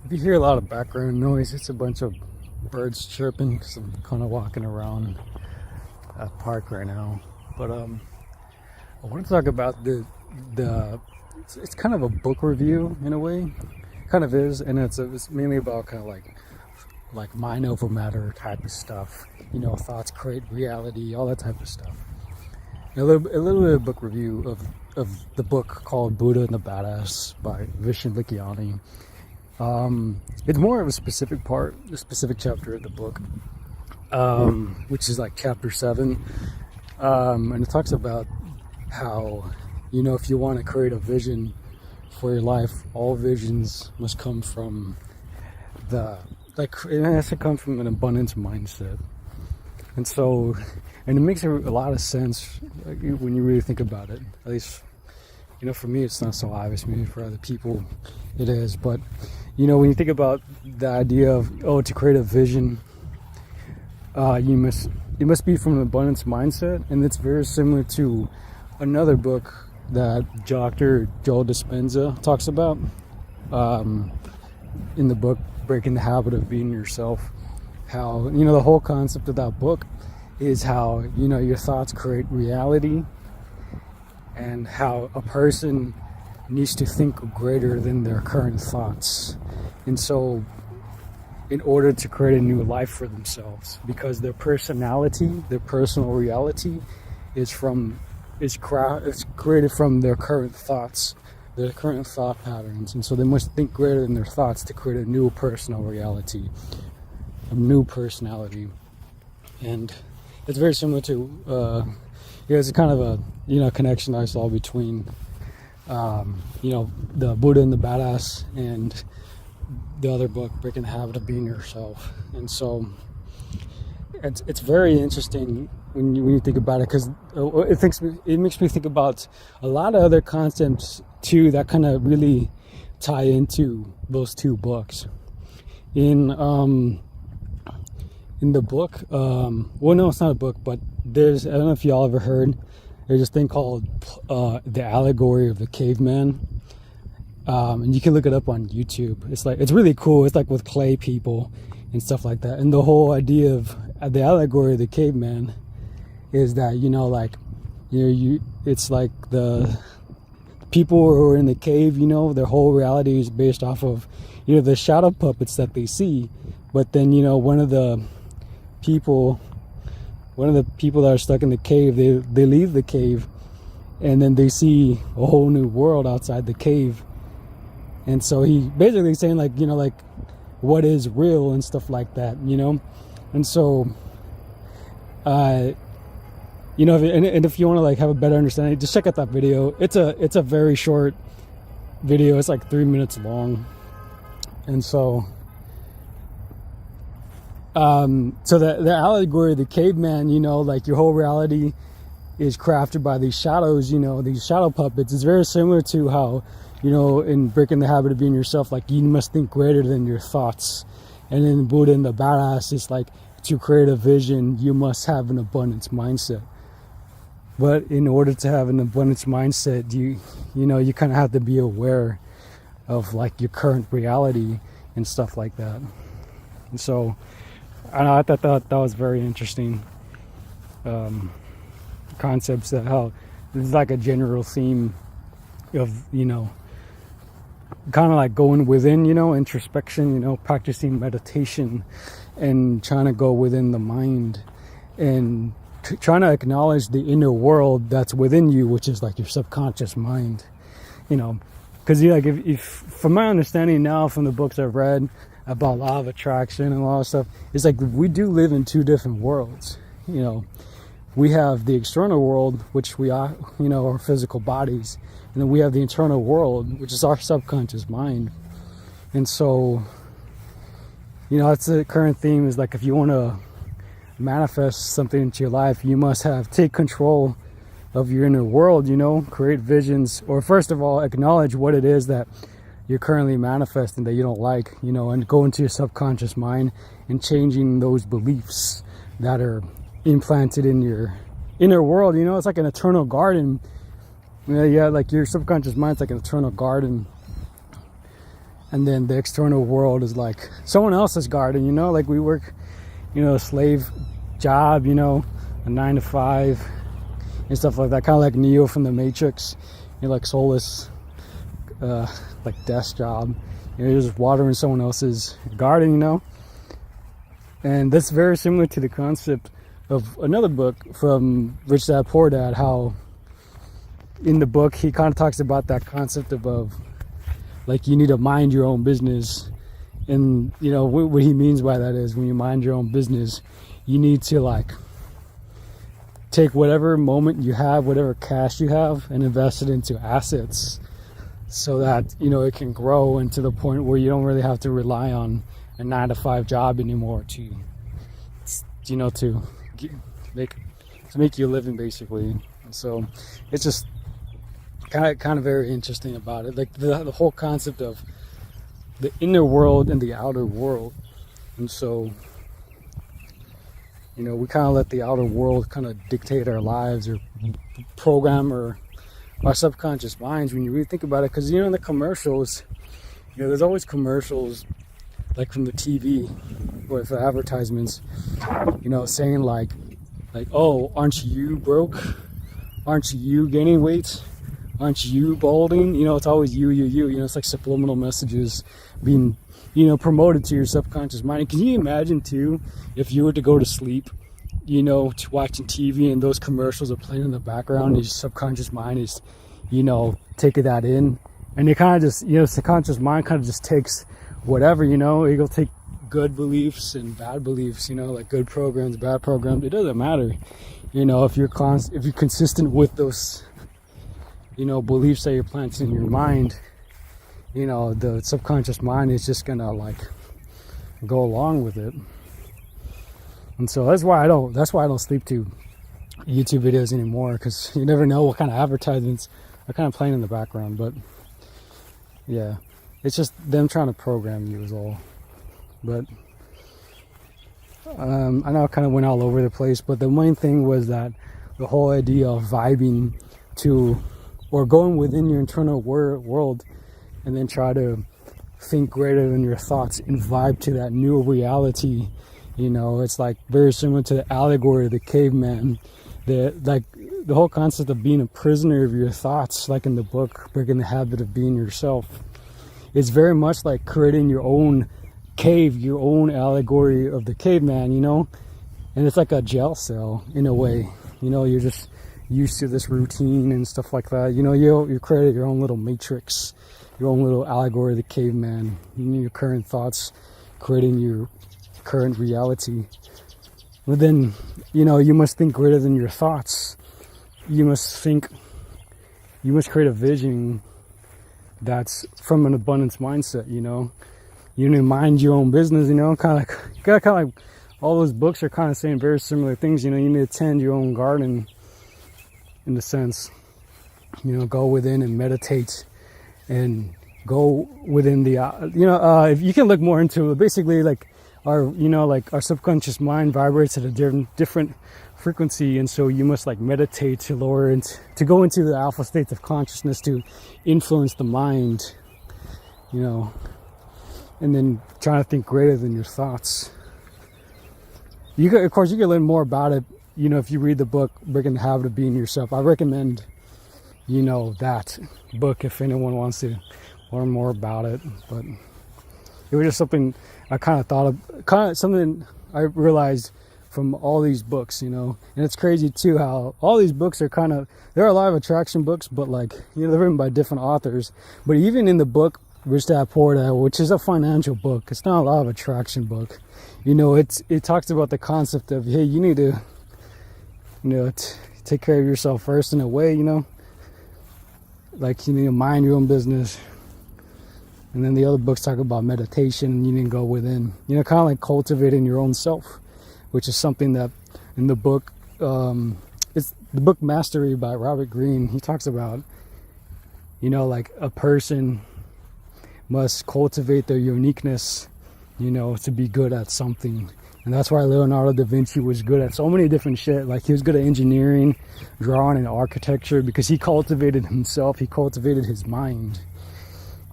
If you hear a lot of background noise, it's a bunch of birds chirping because I'm kind of walking around a park right now. But I want to talk about the it's kind of a book review in a way, kind of is, and it's mainly about kind of like mind over matter type of stuff. You know, thoughts create reality, all that type of stuff. And a little bit of book review of the book called Buddha and the Badass by Vishen Lakhiani. It's more of a specific part, a specific chapter of the book, which is like chapter 7. And it talks about how, you know, if you want to create a vision for your life, all visions must come from it has to come from an abundance mindset. And so, and it makes a lot of sense when you really think about it. At least, you know, for me, it's not so obvious. Maybe for other people, it is. But, you know, when you think about the idea of, to create a vision, it must be from an abundance mindset. And it's very similar to another book that Dr. Joe Dispenza talks about in the book, Breaking the Habit of Being Yourself. How, you know, the whole concept of that book is how, you know, your thoughts create reality, and how a person needs to think greater than their current thoughts. And so, in order to create a new life for themselves, because their personality, their personal reality is created from their current thoughts, their current thought patterns. And so they must think greater than their thoughts to create a new personal reality, a new personality. And it's very similar to it's kind of a, you know, connection I saw between you know, the Buddha and the Badass and the other book, Breaking the Habit of Being Yourself. And so it's very interesting when you think about it, because it makes me think about a lot of other concepts too that kind of really tie into those two books. In the book, well, no, it's not a book, but I don't know if y'all ever heard, there's this thing called The Allegory of the Caveman. And you can look it up on YouTube. It's really cool. It's like with clay people and stuff like that. And the whole idea of the allegory of the caveman is that, you know, like, you know, it's like the people who are in the cave, you know, their whole reality is based off of, you know, the shadow puppets that they see. But then, you know, one of the people that are stuck in the cave, they leave the cave, and then they see a whole new world outside the cave. And so he basically saying, like, you know, like, what is real and stuff like that, you know. And so you know, and if you want to like have a better understanding, just check out that video. It's a very short video. It's like 3 minutes long. And so so the allegory of the caveman, you know, like your whole reality is crafted by these shadows, you know, these shadow puppets. It's very similar to how, you know, in Breaking the Habit of Being Yourself, like, you must think greater than your thoughts. And in Buddha and the Badass, it's like, to create a vision, you must have an abundance mindset. But in order to have an abundance mindset, you know, you kind of have to be aware of like your current reality and stuff like that. And so I thought that was very interesting concepts, that how it's like a general theme of, you know, kind of like going within, you know, introspection, you know, practicing meditation and trying to go within the mind and trying to acknowledge the inner world that's within you, which is like your subconscious mind, you know. Because, like, if from my understanding now from the books I've read about law of attraction and a lot of stuff, it's like we do live in two different worlds. You know, we have the external world, which we are, you know, our physical bodies, and then we have the internal world, which is our subconscious mind. And so, you know, that's the current theme, is like, if you want to manifest something into your life, you must take control of your inner world, you know, create visions, or first of all, acknowledge what it is that you're currently manifesting that you don't like, you know, and go into your subconscious mind and changing those beliefs that are implanted in your inner world. You know, it's like an eternal garden. Yeah, like your subconscious mind's like an eternal garden. and then the external world is like someone else's garden, you know, like we work, you know, a slave job, you know, a 9 to 5 and stuff like that, kind of like Neo from the Matrix, you know, like soulless like desk job, you know, you're just watering someone else's garden, you know. And that's very similar to the concept of another book from Rich Dad Poor Dad, how in the book he kind of talks about that concept of like you need to mind your own business. And you know what he means by that is when you mind your own business, you need to like take whatever moment you have, whatever cash you have, and invest it into assets so that, you know, it can grow into the point where you don't really have to rely on a 9 to 5 job anymore to, you know, to make you a living basically. And so it's just kind of very interesting about it, like the whole concept of the inner world and the outer world. And so, you know, we kind of let the outer world kind of dictate our lives or program our subconscious minds when you really think about it. Because, you know, in the commercials, you know, there's always commercials like from the TV or for advertisements, you know, saying like, oh, aren't you broke? Aren't you gaining weight? Aren't you balding? You know, it's always you. You know, it's like subliminal messages being, you know, promoted to your subconscious mind. Can you imagine too, if you were to go to sleep, you know, to watching TV and those commercials are playing in the background, your subconscious mind is, you know, taking that in, and it kind of just, you know, subconscious mind kind of just takes whatever, you know, it'll take good beliefs and bad beliefs, you know, like good programs, bad programs, it doesn't matter, you know, if you're consistent with those, you know, beliefs that you're planting in your mind, you know, the subconscious mind is just gonna like go along with it. And so that's why I don't sleep to YouTube videos anymore, because you never know what kind of advertisements are kind of playing in the background. But yeah, it's just them trying to program you is all. But I know I kind of went all over the place, but the main thing was that the whole idea of vibing to, or going within your internal world and then try to think greater than your thoughts and vibe to that new reality. You know, it's like very similar to the allegory of the caveman. The whole concept of being a prisoner of your thoughts, like in the book Breaking the Habit of Being Yourself. It's very much like creating your own cave, your own allegory of the caveman, you know? And it's like a jail cell in a way. You know, you're just used to this routine and stuff like that. You know, you create your own little matrix, your own little allegory of the caveman. You know, your current thoughts creating your current reality. But then, you know, you must think greater than your thoughts. You must create a vision that's from an abundance mindset, you know. You need to mind your own business, you know, kind of like all those books are kind of saying very similar things, you know. You need to tend your own garden in the sense, you know, go within and meditate and go within the, if you can look more into it, basically like our subconscious mind vibrates at a different frequency, and so you must like meditate to lower and to go into the alpha states of consciousness to influence the mind, you know, and then trying to think greater than your thoughts. Of course, you can learn more about it, you know, if you read the book Breaking the Habit of Being Yourself. I recommend, you know, that book if anyone wants to learn more about it. But it was just something I kind of thought of, something I realized from all these books, you know. And it's crazy too how all these books are there are a lot of attraction books, but like, you know, they're written by different authors. But even in the book Rich Dad Poor Dad, which is a financial book, it's not a lot of attraction book, you know. It talks about the concept of, hey, you need to, you know, take care of yourself first in a way, you know, like you need to mind your own business. And then the other books talk about meditation, and you need to go within, you know, kind of like cultivating your own self, which is something that in the book, it's the book Mastery by Robert Greene. He talks about, you know, like a person must cultivate their uniqueness, you know, to be good at something. And that's why Leonardo da Vinci was good at so many different shit. Like he was good at engineering, drawing, and architecture because he cultivated himself. He cultivated his mind.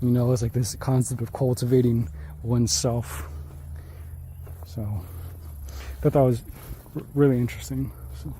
You know, it's like this concept of cultivating oneself. So I thought that was really interesting. So.